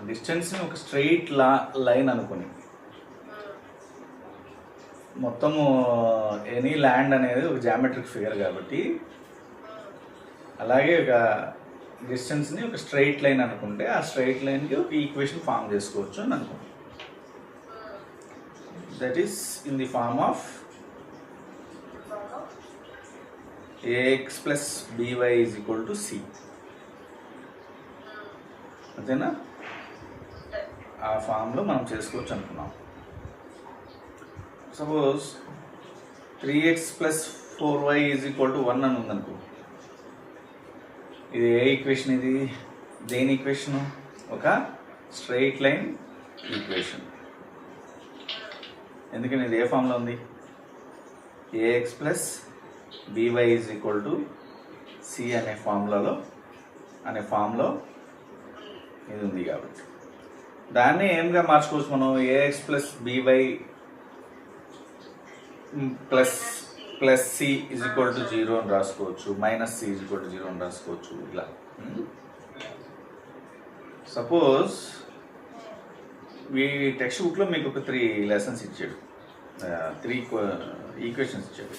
డిస్టెన్స్ని ఒక straight line అనుకుని మొత్తము ఎనీ ల్యాండ్ అనేది ఒక జామెట్రిక్ ఫిగర్ కాబట్టి అలాగే ఒక డిస్టెన్స్ని ఒక స్ట్రెయిట్ లైన్ అనుకుంటే ఆ స్ట్రెయిట్ లైన్కి ఒక ఈక్వేషన్ ఫామ్ చేసుకోవచ్చు అని అనుకుంటాం. That is in the form of ax plus by is equal to c. అంతేనా? ఆ ఫామ్లో మనం చేసుకోవచ్చు అనుకున్నాం. Suppose 3x plus 4y is equal to 1 అని ఉందనుకో. ఇది ఏ ఈక్వేషన్? ఇది దేని ఈక్వేషను? ఒక స్ట్రెయిట్ లైన్ ఈక్వేషన్. ఎందుకని ఇది ఏ ఫామ్లో ఉంది? ax plus by is equal to c అనే ఫామ్లో ఇది ఉంది కాబట్టి దాన్ని ఏమిగా మార్చుకోవచ్చు మనం? ax plus by plus c is equal to 0 అని రాసుకోవచ్చు, minus c is equal to 0 అని రాసుకోవచ్చు. ఇలా సపోజ్ ఈ టెక్స్ట్ బుక్లో మీకు ఒక 3 లెసన్స్ ఇచ్చాడు, 3 ఈక్వేషన్స్ ఇచ్చాడు.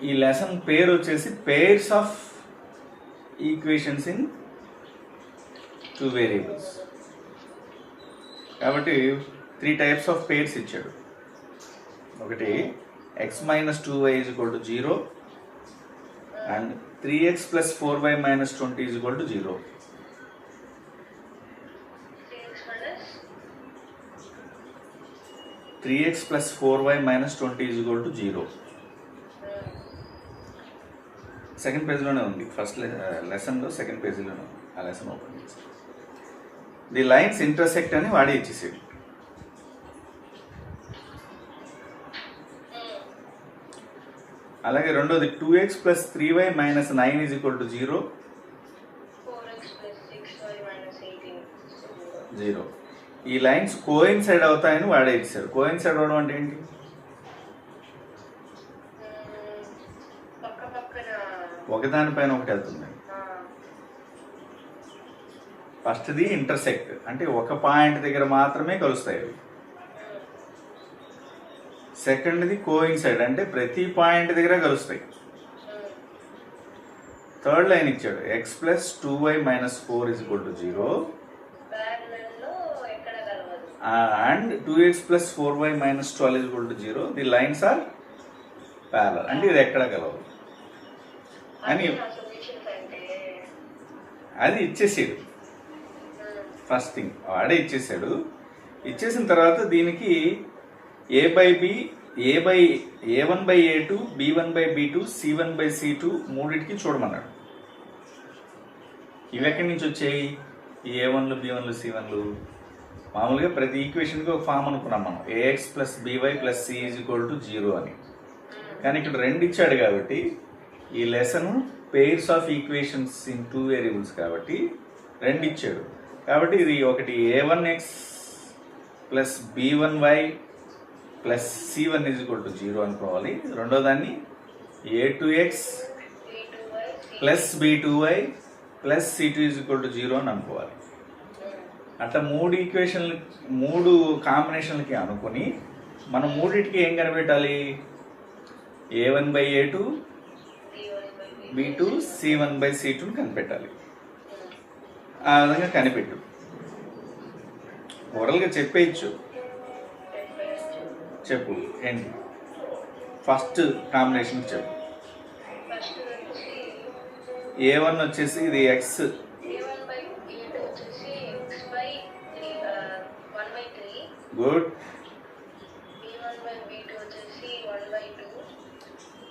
ఈ లెసన్ పేరు వచ్చేసి pairs of equations in 2 variables. కాబట్టి 3 టైప్స్ ఆఫ్ పేర్స్ ఇచ్చాడు. ఒకటి x minus 2y is equal to 0 and 3x plus 4y minus 20 is equal to 0. Three x plus 4y minus 20 is equal to 0. Second పేజ్లోనే ఉంది, first లెసన్లో second పేజీలోనే ఉంది. ఆ lesson open చేసి ది లైన్స్ ఇంటర్సెక్ట్ అని వాడి ఇచ్చేసేది. అలాగే రెండోది 2x plus 3y minus 9 is equal to 0. 0. ఈ లైన్స్ కోయిన్సైడ్ అవుతాయని వాడే ఇచ్చారు. కోయిన్సైడ్ అవడం అంటే ఏంటి? ఒకదానిపైన ఒకటి వెళ్తుంది. ఫస్ట్ది ఇంటర్సెక్ట్ అంటే ఒక పాయింట్ దగ్గర మాత్రమే కలుస్తాయి అవి. సెకండ్ది కోయిన్సైడ్ అంటే ప్రతి పాయింట్ దగ్గర కలుస్తాయి. థర్డ్ లైన్ ఇచ్చాడు x plus 2y minus 4 is equal to 0 and 2x plus 4y minus 12 is equal to 0. The lines are parallel. అంటే ఇది ఎక్కడ కలవదు అని అది ఇచ్చేసాడు. ఫస్ట్ థింగ్ వాడే ఇచ్చేసాడు. ఇచ్చేసిన తర్వాత దీనికి a1/a2 b1/b2 c1/c2 మూడింటికి చూడమన్నాడు. ఇవి ఎక్కడి నుంచి వచ్చాయి? ఈ a1లు b1లు c1లు మామూలుగా ప్రతి ఈక్వేషన్కి ఒక ఫామ్ అనుకున్నాం మనం, ax plus by plus c is equal to 0 అని. కానీ ఇక్కడ 2 ఇచ్చాడు కాబట్టి ఈ lesson pairs of equations in 2 variables కాబట్టి 2 ఇచ్చాడు. కాబట్టి ఇది ఒకటి a1x plus b1y plus c1 is equal to 0 అనుకోవాలి. రెండో దాన్ని a2x plus b2y plus c2 is equal to 0 అని అనుకోవాలి. అట్లా 3 ఈక్వేషన్లు 3 కాంబినేషన్లకి అనుకుని మనం మూడింటికి ఏం కనిపెట్టాలి? a1/a2 b2 c1/c2 కనిపెట్టాలి. ఆ విధంగా కనిపెట్టు. ఓరల్గా చెప్పేయచ్చు. చెప్పు ఏంటి? ఫస్ట్ కాంబినేషన్ చెప్పు. a1 వచ్చేసి ఇది x, good.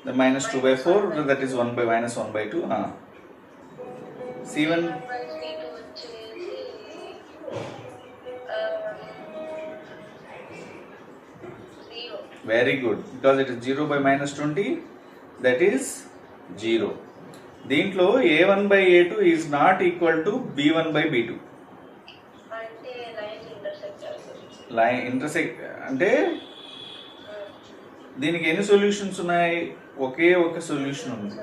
The minus 2/4 that is 1 by minus 1/2. c1 very good because it is 0 by minus 20 that is 0. దీంట్లో a1/a2 is not equal to b1/b2. Line intersect అంటే దీనికి ఎన్ని సొల్యూషన్స్ ఉన్నాయి? ఒకే ఒక సొల్యూషన్ ఉంది.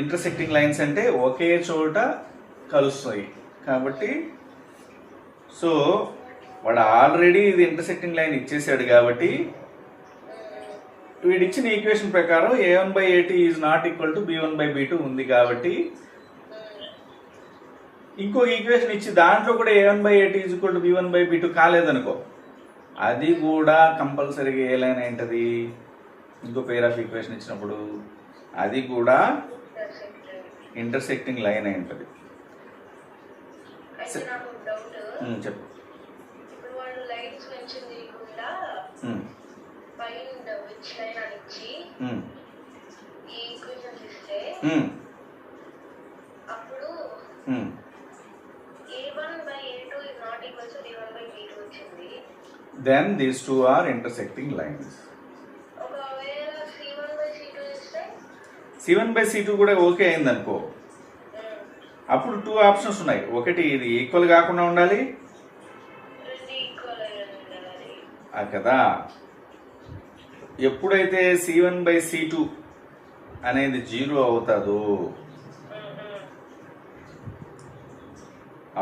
ఇంటర్సెక్టింగ్ లైన్స్ అంటే ఒకే చోట కలుస్తాయి కాబట్టి సో వాడు ఆల్రెడీ ఇది ఇంటర్సెక్టింగ్ లైన్ ఇచ్చేసాడు కాబట్టి వీడిచ్చిన ఈక్వేషన్ ప్రకారం a1/a2 is not equal to b1/b2 ఉంది కాబట్టి ఇంకో ఈక్వేషన్ ఇచ్చి దాంట్లో కూడా a1/a2 is equal to b1/b2 కాలేదనుకో, అది కూడా కంపల్సరీగా ఏ లైన్ ఏంటది, ఇంకో పేర్ ఆఫ్ ఈక్వేషన్ ఇచ్చినప్పుడు అది కూడా ఇంటర్సెక్టింగ్ లైన్ అయి ఉంటుంది. చెప్పు. Then these two are intersecting lines. C1/C2 కూడా ఓకే అయింది అనుకో, అప్పుడు 2 ఆప్షన్స్ ఉన్నాయి. ఒకటి ఇది ఈక్వల్ కాకుండా ఉండాలి కదా. ఎప్పుడైతే C1/C2 అనేది 0 అవుతుందో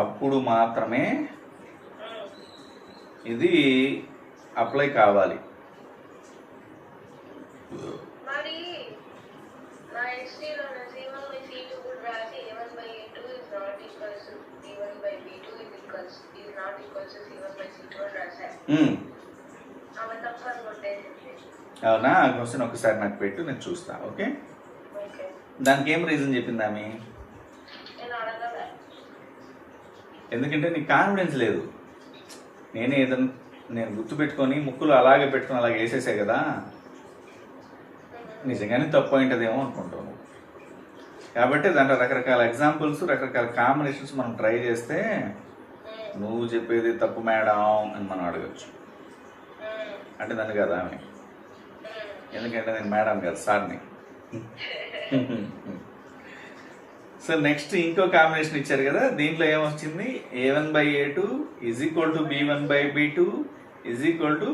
అప్పుడు మాత్రమే ఇది అప్లై కావాలి. అవునా? క్వశ్చన్ ఒకసారి నాకు పెట్టు, నేను చూస్తా. ఓకే, దానికి ఏం రీజన్ చెప్పింది ఆమె? ఎందుకంటే నీకు కాన్ఫిడెన్స్ లేదు. నేనే ఏదైనా నేను గుర్తుపెట్టుకొని ముక్కులు అలాగే పెట్టుకొని అలాగే వేసేసే కదా, నిజంగానే తప్పు అయింటదేమో అనుకుంటాను. కాబట్టి దాంట్లో రకరకాల ఎగ్జాంపుల్స్, రకరకాల కాంబినేషన్స్ మనం ట్రై చేస్తే నువ్వు చెప్పేది తప్పు మేడం అని మనం అడగచ్చు. అంటే నన్ను కదా ఆమె, ఎందుకంటే నేను మేడం కాదు, సార్ని. సో నెక్స్ట్ ఇంకో కాంబినేషన్ ఇచ్చారు కదా, దీంట్లో ఏమొచ్చింది? a1/a2 is equal to b1/b2 is equal to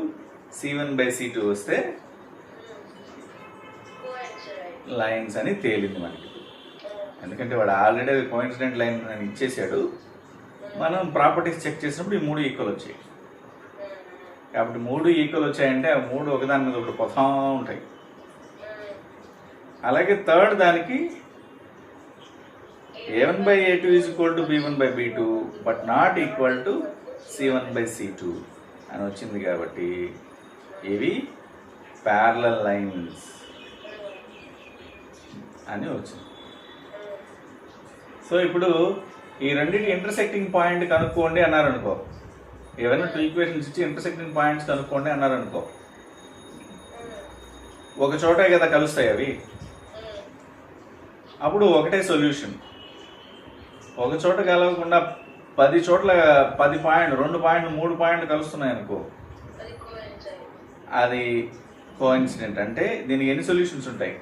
c1/c2 వస్తే లైన్స్ అని తేలింది మనకి. ఎందుకంటే వాడు ఆల్రెడీ కోఇన్సిడెంట్ లైన్ అని ఇచ్చేసాడు. మనం ప్రాపర్టీస్ చెక్ చేసినప్పుడు ఈ 3 ఈక్వల్ వచ్చాయి. కాబట్టి 3 ఈక్వల్ వచ్చాయంటే ఆ 3 ఒకదాని మీద ఒకటి పోతా ఉంటాయి. అలాగే థర్డ్ దానికి a1/a2 is equal to b1/b2 but not equal to c1/c2 అని వచ్చింది. కాబట్టి ఇవి ప్యారలల్ లైన్స్ అని వచ్చింది. సో ఇప్పుడు ఈ రెండింటి ఇంటర్సెక్టింగ్ పాయింట్ కనుక్కోండి అన్నారు అనుకో, ఏవైనా 2 ఈక్వేషన్స్ ఇచ్చి ఇంటర్సెక్టింగ్ పాయింట్స్ కనుక్కోండి అన్నారు అనుకో, ఒక చోటే కదా కలుస్తాయి అవి. అప్పుడు ఒకటే సొల్యూషన్. ఒక చోట కలవకుండా 10 చోట్ల 10 పాయింట్, 2 పాయింట్లు, 3 పాయింట్లు కలుస్తున్నాయి అనుకో, అది కోఇన్సిడెంట్. అంటే దీనికి ఎన్ని సొల్యూషన్స్ ఉంటాయి?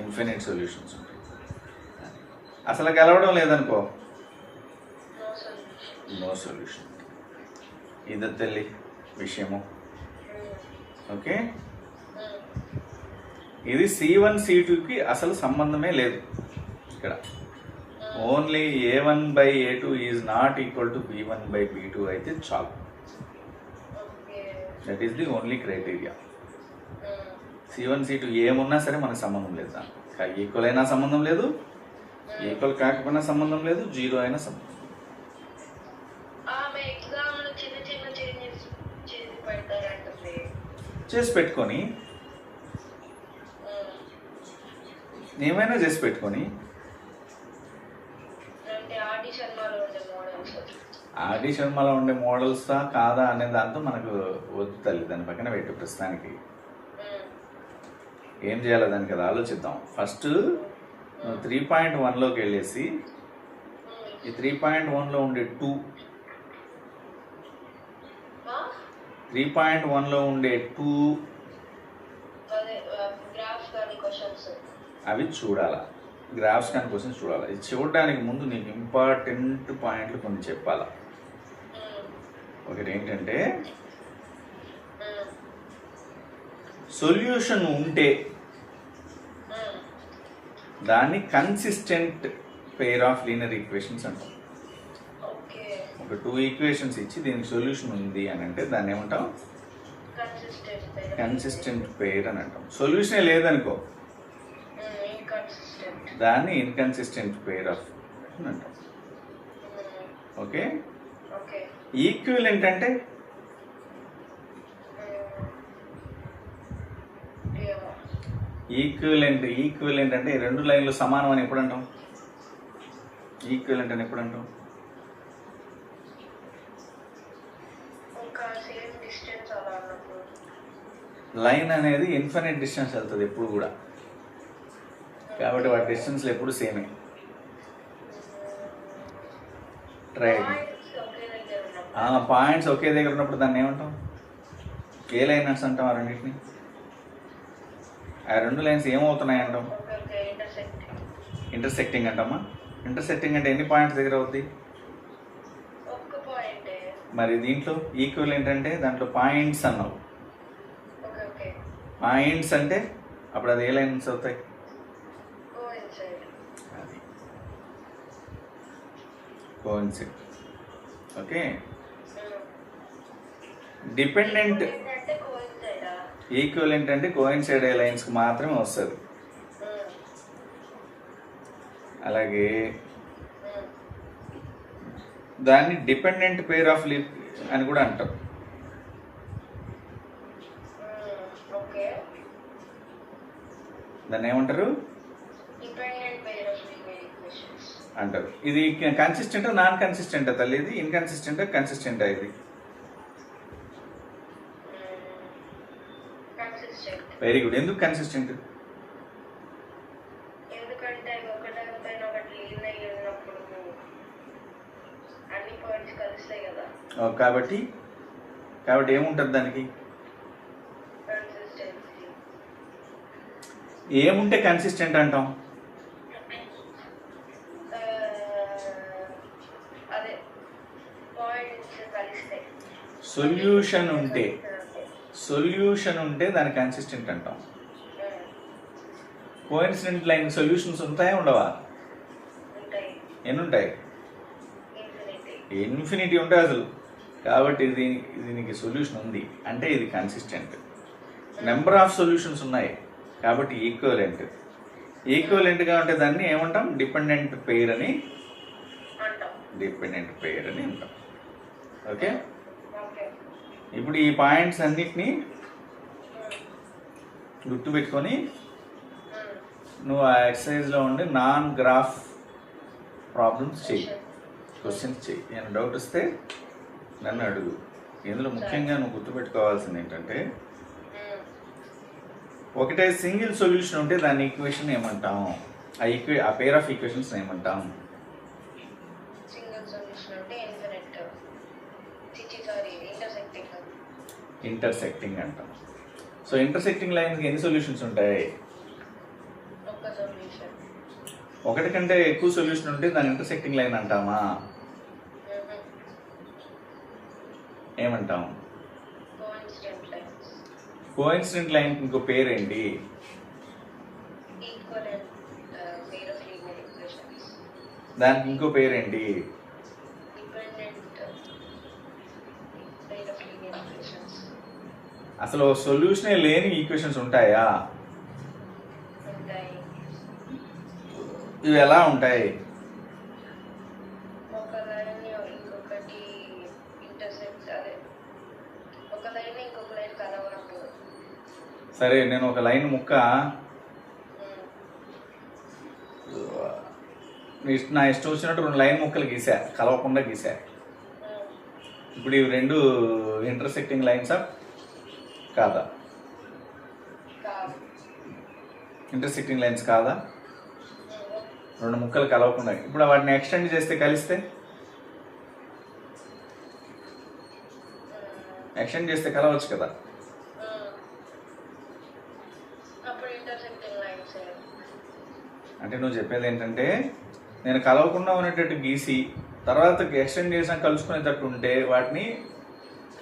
ఇన్ఫినిట్ సొల్యూషన్స్ ఉంటాయి. అసలు కలవడం లేదనుకో, నో సొల్యూషన్. ఇది తెలి విషయము. ఓకే, ఇది C1 C2కి అసలు సంబంధమే లేదు ఇక్కడ. Only a1/a2 is not equal to b1/b2 అయితే చాలు. That is the only criteria. C1 C2 ఏమున్నా సరే మనకు సంబంధం లేదు. దానికి ఈక్వల్ అయినా సంబంధం లేదు, ఈక్వల్ కాకపోయినా సంబంధం లేదు, 0 అయినా సంబంధం. చేసి పెట్టుకొని ఏమైనా చేసి పెట్టుకొని ఆర్డి శర్మలో ఉండే మోడల్సా కాదా అనే దాంతో మనకు వద్దు తల్లి, దాని పక్కన పెట్టు. ప్రస్తుతానికి ఏం చేయాలో దానికి అది ఆలోచిద్దాం. ఫస్ట్ 3.1లోకి వెళ్ళేసి ఈ 3.1లో ఉండే 3.1లో ఉండే 2 అవి చూడాలా, గ్రాఫ్స్ కానీ క్వశ్చన్స్ చూడాలి. ఇది చూడడానికి ముందు నీకు ఇంపార్టెంట్ పాయింట్లు కొన్ని చెప్పాలా. ఒకటి ఏంటంటే సొల్యూషన్ ఉంటే దాన్ని consistent pair of linear equations అంటాం. ఓకే. ఒక 2 ఈక్వేషన్స్ ఇచ్చి దీనికి సొల్యూషన్ ఉంది అని అంటే దాన్ని ఏమంటాం? కన్సిస్టెంట్ పెయిర్ అని అంటాం. సొల్యూషనే లేదనుకో దాన్ని ఇన్కన్సిస్టెంట్ పెయిర్ ఆఫ్ అని అంటాం. ఓకే. ఈక్వివలెంట్ అంటే ఈక్వివలెంట్ అంటే ఈ రెండు లైన్లు సమానం అని ఎప్పుడు అంటాం? ఈక్వివలెంట్ అని ఎప్పుడు అంటాం? లైన్ అనేది ఇన్ఫినిట్ డిస్టెన్స్ వెళ్తుంది ఎప్పుడు కూడా, కాబట్టి వాటి డిస్టెన్స్లు ఎప్పుడు సేమే. పాయింట్స్ ఒకే దగ్గర ఉన్నప్పుడు దాన్ని ఏమంటాం? ఏ లైనర్స్ అంటాం ఆ రెండింటిని? ఆ రెండు లైన్స్ ఏమవుతున్నాయి అంటాం? ఇంటర్సెక్టింగ్ అంటామా? ఇంటర్సెక్టింగ్ అంటే ఎన్ని పాయింట్స్ దగ్గర అవుద్ది? మరి దీంట్లో ఈక్వివలెంట్ అంటే దాంట్లో పాయింట్స్ అన్నావు. పాయింట్స్ అంటే అప్పుడు అది ఏ లైన్స్ అవుతాయి? అది కోయిన్సైడ్. ఓకే. డిపెండెంట్ ఈక్వివలెంట్ అంటే కోయిన్సైడ్ అయ్యే లైన్స్కి మాత్రమే వస్తుంది. అలాగే దాన్ని డిపెండెంట్ పెయిర్ ఆఫ్ లీఫ్ అని కూడా అంటారు. దాన్ని ఏమంటారు? అంటారు. ఇది కన్సిస్టెంట్ నాన్ కన్సిస్టెంట్ తల్లి? ఇది ఇన్కన్సిస్టెంట్ కన్సిస్టెంట్ ఇది? Very good. ఎందుకు కన్సిస్టెంట్? కాబట్టి ఏముంటుంది దానికి? ఏముంటే కన్సిస్టెంట్ అంటాం? సొల్యూషన్ ఉంటే దాన్ని కన్సిస్టెంట్ అంటాం. కోఇన్సిడెంట్ లైన్ సొల్యూషన్స్ ఉంటాయా ఉండవా? ఎన్ని ఉంటాయి? ఇన్ఫినిటీ ఉంటాయి అసలు. కాబట్టి దీనికి సొల్యూషన్ ఉంది అంటే ఇది కన్సిస్టెంట్. నెంబర్ ఆఫ్ సొల్యూషన్స్ ఉన్నాయి కాబట్టి ఈక్వివలెంట్గా ఉంటే దాన్ని ఏమంటాం? డిపెండెంట్ పెయిర్ అని అంటాం. ఓకే. ఇప్పుడు ఈ పాయింట్స్ అన్నిటినీ గుర్తుపెట్టుకొని నువ్వు ఆ ఎక్సర్సైజ్లో ఉండి నాన్ గ్రాఫ్ ప్రాబ్లమ్స్ చెయ్యి, క్వశ్చన్స్ చెయ్యి. ఏమైనా డౌట్ వస్తే నన్ను అడుగు. ఇందులో ముఖ్యంగా నువ్వు గుర్తుపెట్టుకోవాల్సింది ఏంటంటే, ఒకటే సింగిల్ సొల్యూషన్ ఉంటే దాని ఈక్వేషన్ ఏమంటాం? ఆ పేర్ ఆఫ్ ఈక్వేషన్స్ ఏమంటాం? ఇంటర్సెక్టింగ్ అంటాం. సో ఇంటర్సెక్టింగ్ లైన్కి ఎన్ని సొల్యూషన్స్ ఉంటాయి? ఒకటి కంటే ఎక్కువ సొల్యూషన్ ఉంటే దాని ఇంటర్సెక్టింగ్ లైన్ అంటామా? ఏమంటాం? కోఇన్సిడెంట్ లైన్ ఇంకో పేరేంటి? దానికి ఇంకో పేరేంటి? అసలు సొల్యూషనే లేని ఈక్వేషన్స్ ఉంటాయా? ఇవి ఎలా ఉంటాయి? సరే, నేను ఒక లైన్ ముక్క నా ఇష్టం వచ్చినట్టు 2 లైన్ ముక్కలు గీసా, కలవకుండా గీసా. ఇప్పుడు ఇవి 2 ఇంటర్సెక్టింగ్ లైన్సా కాదా? ఇంటర్సెక్టింగ్ లైన్స్ కాదా? 2 ముక్కలు కలవకుండా. ఇప్పుడు వాటిని ఎక్స్టెండ్ చేస్తే కలిస్తే కలవచ్చు కదా? అంటే నువ్వు చెప్పేది ఏంటంటే, నేను కలవకుండా ఉండేటట్టు గీసి తర్వాత ఎక్స్టెండ్ చేసినా కలుసుకునేటట్టు ఉంటే వాటిని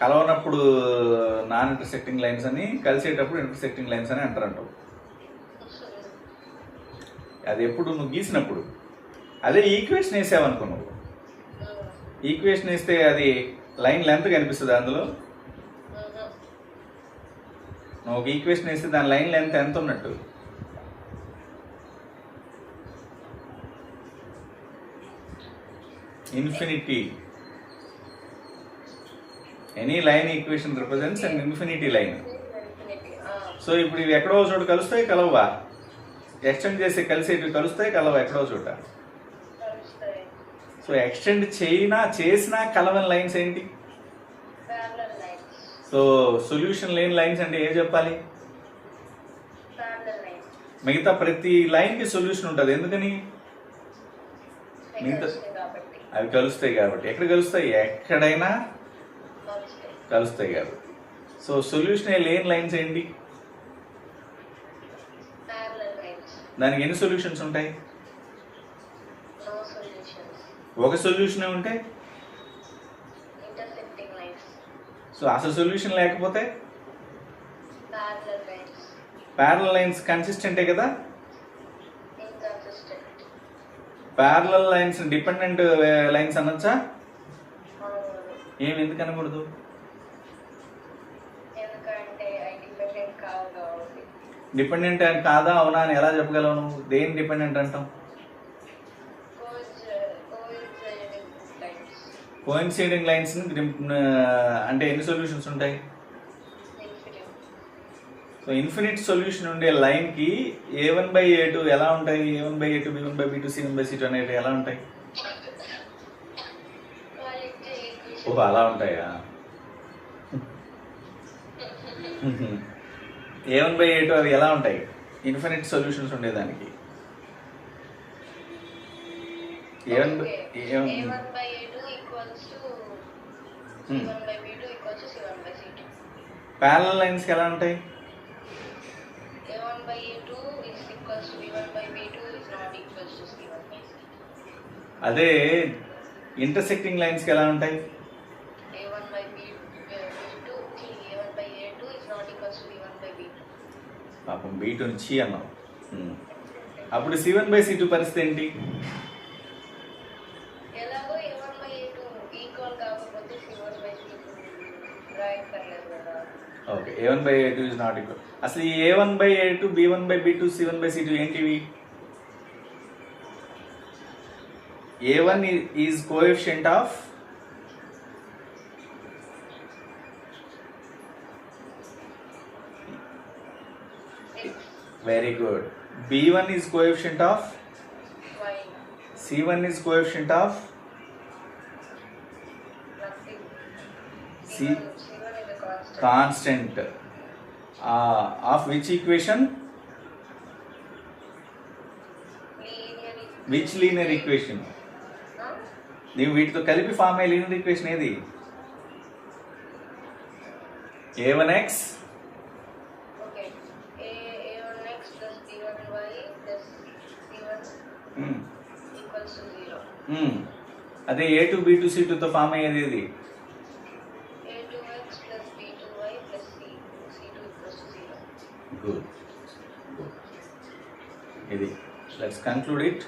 కలవనప్పుడు నాన్ ఇంటర్సెక్టింగ్ లైన్స్ అని, కలిసేటప్పుడు ఇంటర్సెక్టింగ్ లైన్స్ అని అంటారంటావు. అది ఎప్పుడు నువ్వు గీసినప్పుడు. అదే ఈక్వేషన్ వేసావనుకో, నువ్వు ఈక్వేషన్ వేస్తే అది లైన్ లెంత్ కనిపిస్తుంది అందులో. నువ్వు ఒక ఈక్వేషన్ వేస్తే దాని లైన్ లెంత్ ఎంత ఉన్నట్టు? Infinity. Any line equation represents and infinity line. So ఇప్పుడు ఇవి ఎక్కడో చోట కలుస్తాయి, కలవా? ఎక్స్టెండ్ చేసి కలిసేటివి కలుస్తాయి, కలవా ఎక్కడో చోట? సో ఎక్స్టెండ్ చేసినా కలవని లైన్స్ ఏంటి? సో సొల్యూషన్ లేని లైన్స్ అంటే ఏం చెప్పాలి? మిగతా ప్రతి లైన్కి సొల్యూషన్ ఉంటుంది. ఎందుకని? మిగతా అవి కలుస్తాయి కాబట్టి. ఎక్కడ కలుస్తాయి? ఎక్కడైనా కలుస్తాయి కాబట్టి. సో సొల్యూషన్ లేని లైన్స్ ఏంటి? దానికి ఎన్ని సొల్యూషన్స్ ఉంటాయి? ఒక సొల్యూషనే ఉంటే. సో అసలు సొల్యూషన్ లేకపోతే ప్యారలల్ లైన్స్ కన్సిస్టెంటే కదా. ప్యారలల్ లైన్స్ డిపెండెంట్ లైన్స్ అనొచ్చా? ఏమి, ఎందుకు అనకూడదు? డిపెండెంట్ అని కాదా అవునా అని ఎలా చెప్పగలవు నువ్వు? దేని డిపెండెంట్ అంటాం? కోయిన్సైడింగ్ లైన్స్ అంటే ఎన్ని సొల్యూషన్స్ ఉంటాయి? సో ఇన్ఫినిట్ సొల్యూషన్ ఉండే లైన్కి A1/A2 ఎలా ఉంటాయి? A1/A2, B1/B2, C1/C2 అనేవి ఎలా ఉంటాయి? ఓహో, అలా ఉంటాయా? A1/A2 అవి ఎలా ఉంటాయి? ఇన్ఫినిట్ సొల్యూషన్స్ ఉండేదానికి. ప్యారలల్ లైన్స్ ఎలా ఉంటాయి? అదే ఇంటర్సెక్టింగ్ లైన్స్ ఎలా ఉంటాయి? పాపం B2 నుంచి అన్నావు. అప్పుడు C1/C2 పరిస్థితి ఏంటి? Okay, A1/A2 is not equal. అసలు ఈ A1/A2, B1/B2, C1/C2 ఏంటివి? A1 is coefficient of very good. B1 is coefficient of C1 is coefficient of constant of which equation? Which linear equation? నీవు వీటితో కలిపి ఫామ్ అయ్యే linear equation ఏది? A1x అదే A2 B2 C2 తో form అయ్యేది ఏది? గుడ్. ఇది లెట్స్ కన్క్లూడ్ ఇట్.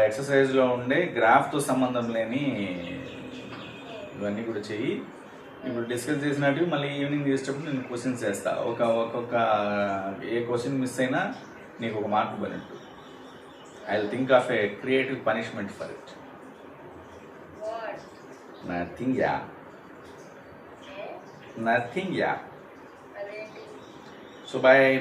ఎక్సర్సైజ్లో ఉండే గ్రాఫ్తో సంబంధం లేని ఇవన్నీ కూడా చెయ్యి. ఇప్పుడు డిస్కస్ చేసినట్టు మళ్ళీ ఈవినింగ్ చేసేటప్పుడు నేను క్వశ్చన్స్ చేస్తా. ఒక్కొక్క ఏ క్వశ్చన్ మిస్ అయినా నీకు ఒక మార్క్ పడినట్టు. I will think of a creative punishment for it. Nothing yeah, nothing yeah. So bye.